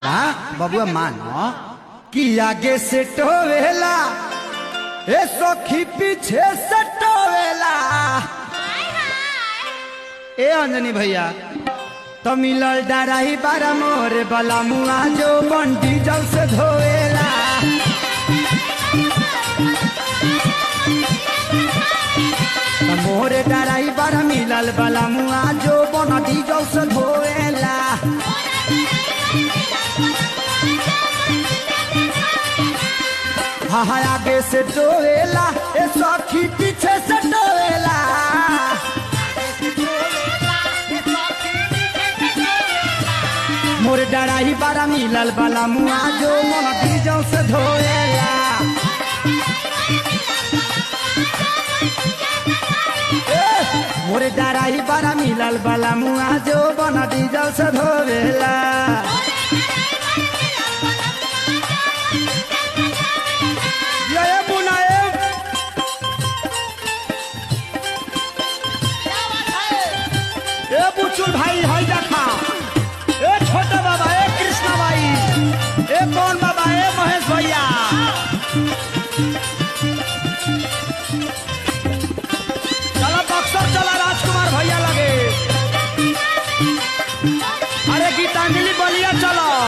बबुआ मानो कि आगे से टोवेला ए सखी पीछे से टोवेला। ए अंजनी भैया तो मिलल डराही बारा मोरे बला मुआ जो बंडी जल से धोएला। मोरे डराही बारा मिलल बला मुआ जो बंडी जल से धोएला। हाँ आगे से टोवेला ए सखी पीछे से टोवेला। मोरे डराही बारा मिलल बला मुआ जो मन डीजल से धोएला। मोरे डराही बारा मिलल बला मुआ जो मन डीजल से धोएला। बुचुल भाई हई देखा